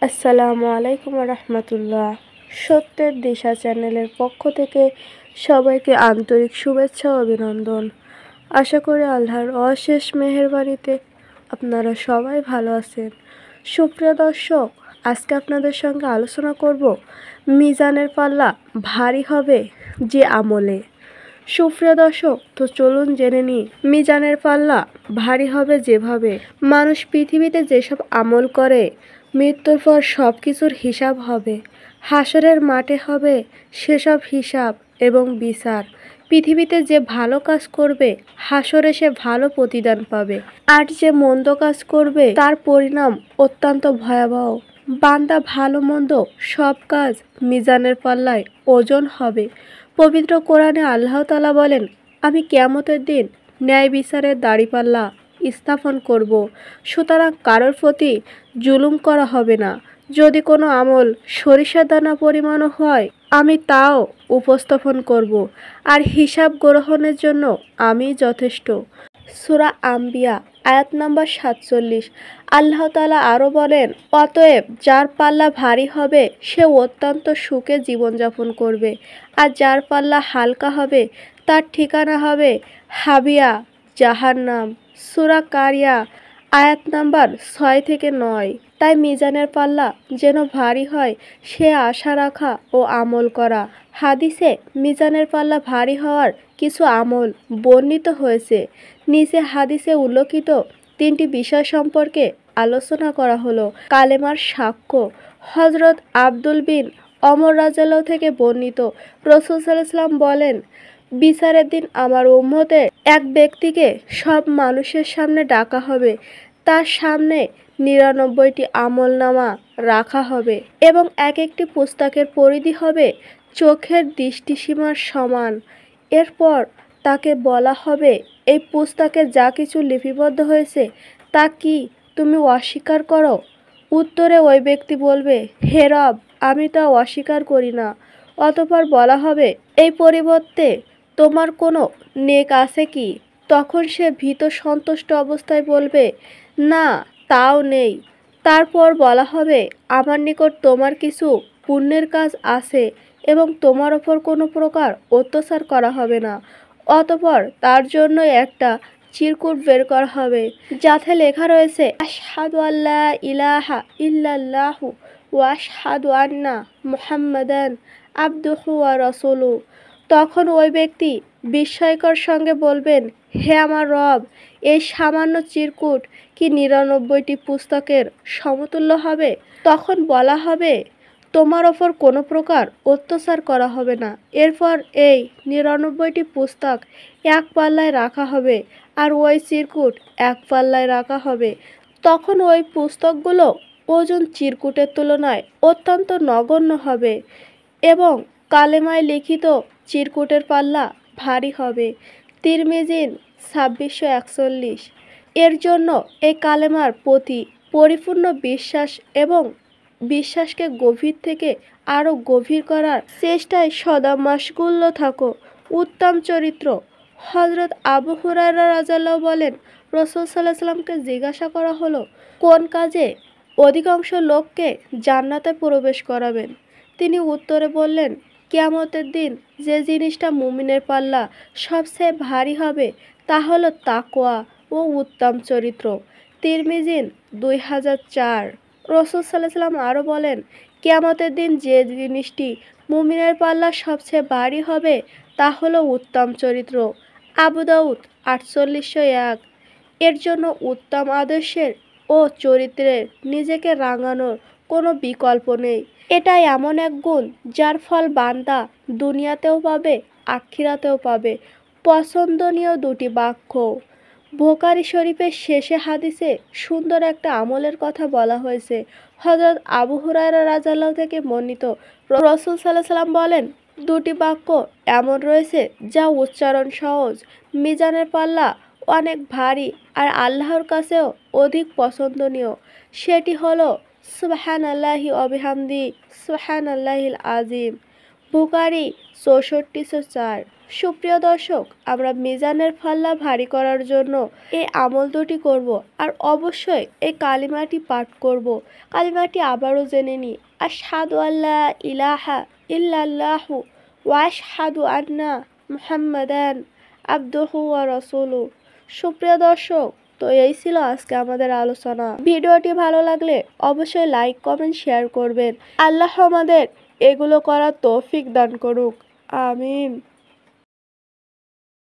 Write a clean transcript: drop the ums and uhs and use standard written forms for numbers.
আসসালামু আলাইকুম রহমতুল্লাহ। সত্যের দিশা চ্যানেলের পক্ষ থেকে সবাইকে আন্তরিক শুভেচ্ছা ও অভিনন্দন। আশা করি আল্লাহর অশেষ মেহেরবানিতে আপনারা সবাই ভালো আছেন। সুপ্রিয় দর্শক, আজকে আপনাদের সঙ্গে আলোচনা করব মিজানের পাল্লা ভারী হবে যে আমলে। সুপ্রিয় দর্শক, তো চলুন জেনে নিই মিজানের পাল্লা ভারী হবে যেভাবে। মানুষ পৃথিবীতে যেসব আমল করে মৃত্যুর পর সব কিছুর হিসাব হবে। হাসরের মাঠে হবে সেসব হিসাব এবং বিচার। পৃথিবীতে যে ভালো কাজ করবে হাসরে সে ভালো প্রতিদান পাবে, আর যে মন্দ কাজ করবে তার পরিণাম অত্যন্ত ভয়াবহ। বান্দা ভালো মন্দ সব কাজ মিজানের পাল্লায় ওজন হবে। পবিত্র কোরআনে আল্লাহ তাআলা বলেন, আমি কিয়ামতের দিন ন্যায় বিচারের দাঁড়িপাল্লা স্থাপন করব। সুতরাং কারোর প্রতি জুলুম করা হবে না। যদি কোনো আমল সরিষার দানা পরিমাণও হয় আমি তাও উপস্থাপন করব, আর হিসাব গ্রহণের জন্য আমি যথেষ্ট। সূরা আম্বিয়া আয়াত নাম্বার 47। আল্লাহ তাআলা আরও বলেন, অতএব যার পাল্লা ভারী হবে সে অত্যন্ত সুখে জীবনযাপন করবে, আর যার পাল্লা হালকা হবে তার ঠিকানা হবে হাবিয়া, জাহান্নাম। সূরা কারিয়া আয়াত নাম্বার 6-9। তাই মিজানের পাল্লা যেন ভারী হয় সে আশা রাখা ও আমল করা। হাদিসে মিজানের পাল্লা ভারী হওয়ার কিছু আমল বর্ণিত হয়েছে। নিচে হাদিসে উল্লেখিত তিনটি বিষয় সম্পর্কে আলোচনা করা হলো। কালেমার সাক্ষ্য। হযরত আব্দুল বিন ওমর রাদিয়াল্লাহু থেকে বর্ণিত, রাসূল সাল্লাল্লাহু আলাইহি ওয়াসাল্লাম বলেন, বিচারের দিন আমার উম্মতের এক ব্যক্তিকে সব মানুষের সামনে ডাকা হবে। তার সামনে 99টি আমলনামা রাখা হবে এবং এক একটি পুস্তকের পরিধি হবে চোখের দৃষ্টিসীমার সমান। এরপর তাকে বলা হবে, এই পুস্তকে যা কিছু লিপিবদ্ধ হয়েছে তা কি তুমি অস্বীকার করো? উত্তরে ওই ব্যক্তি বলবে, হে রব, আমি তা অস্বীকার করি না। অতঃপর বলা হবে, এই পরিবর্তে তোমার কোনো নেক আছে কি? তখন সে ভীত সন্তুষ্ট অবস্থায় বলবে, না, তাও নেই। তারপর বলা হবে, আমার নিকট তোমার কিছু পুণ্যের কাজ আছে এবং তোমার ওপর কোনো প্রকার অত্যাচার করা হবে না। অতঃপর তার জন্য একটা চিরকুট বের করা হবে যাতে লেখা রয়েছে, আশহাদু আল্লা ইলাহা ইল্লাল্লাহু ওয়া আশহাদু আন্না মুহাম্মাদান আবদুহু ওয়া রাসূলুহু। তখন ওই ব্যক্তি বিস্ময়কর সঙ্গে বলবেন, হে আমার রব, এই সামান্য চিরকুট কি 99টি পুস্তকের সমতুল্য হবে? তখন বলা হবে, তোমার ওপর কোনো প্রকার অত্যাচার করা হবে না। এরপর এই 99টি পুস্তক এক পাল্লায় রাখা হবে আর ওই চিরকুট এক পাল্লায় রাখা হবে। তখন ওই পুস্তকগুলো ওজন চিরকুটের তুলনায় অত্যন্ত নগণ্য হবে এবং কালেমায় লিখিত চিরকুটের পাল্লা ভারী হবে। তিরমিজির 2641। এর জন্য এই কালেমার প্রতি পরিপূর্ণ বিশ্বাস এবং বিশ্বাসকে গভীর থেকে আরও গভীর করার চেষ্টায় সদা মাশগুল থাকো। উত্তম চরিত্র। হযরত আবু হুরায়রা রাদিয়াল্লাহু বলেন, রাসূল সাল্লাল্লাহু আলাইহি ওয়াসাল্লামকে জিজ্ঞাসা করা হলো, কোন কাজে অধিকাংশ লোককে জান্নাতে প্রবেশ করাবেন? তিনি উত্তরে বললেন, কিয়ামতের দিন যে জিনিসটা মুমিনের পাল্লা সবচেয়ে ভারী হবে তা হলো তাকওয়া ও উত্তম চরিত্র। তিরমিজি 2004। রাসূল সাল্লাল্লাহু আলাইহি ওয়াসাল্লাম আরও বলেন, কিয়ামতের দিন যে জিনিসটি মুমিনের পাল্লা সবচেয়ে ভারী হবে তা হলো উত্তম চরিত্র। আবু দাউদ 4801। এর জন্য উত্তম আদর্শের ও চরিত্রের নিজেকে রাঙানোর কোনো বিকল্প নেই। এটাই এমন এক গুণ যার ফল বান্দা দুনিয়াতেও পাবে, আখিরাতেও পাবে। পছন্দনীয় দুটি বাক্য। বুখারী শরীফের শেষে হাদিসে সুন্দর একটা আমলের কথা বলা হয়েছে। হযরত আবু হুরায়রা রাদিয়াল্লাহু থেকে বর্ণিত, রাসূল সাল্লাল্লাহু আলাইহি ওয়াসাল্লাম বলেন, দুটি বাক্য এমন রয়েছে যা উচ্চারণ সহজ, মিজানের পাল্লা অনেক ভারী আর আল্লাহর কাছেও অধিক পছন্দনীয়। সেটি হলো সুবহানাল্লাহি ওয়া বিহামদিহি সুবহানাল্লাহিল আযীম। বুখারী ৬৪০৪। সুপ্রিয় দর্শক, আমরা মিজানের পাল্লা ভারী করার জন্য এই আমল দুটি করব আর অবশ্যই এই কালিমাটি পাঠ করব। কালিমাটি আবারও জেনে নিই। আশহাদু আল্লা ইলাহা ইল্লাল্লাহু ওয়া আশহাদু আন্না মুহাম্মাদান আবদুহু ওয়া রাসূলুহু। সুপ্রিয় দর্শক, তো এই ছিল আজকে আমাদের আলোচনা। ভিডিওটি ভালো লাগলে অবশ্যই লাইক কমেন্ট শেয়ার করবেন। আল্লাহ আমাদের এগুলো করার তৌফিক দান করুক। আমিন।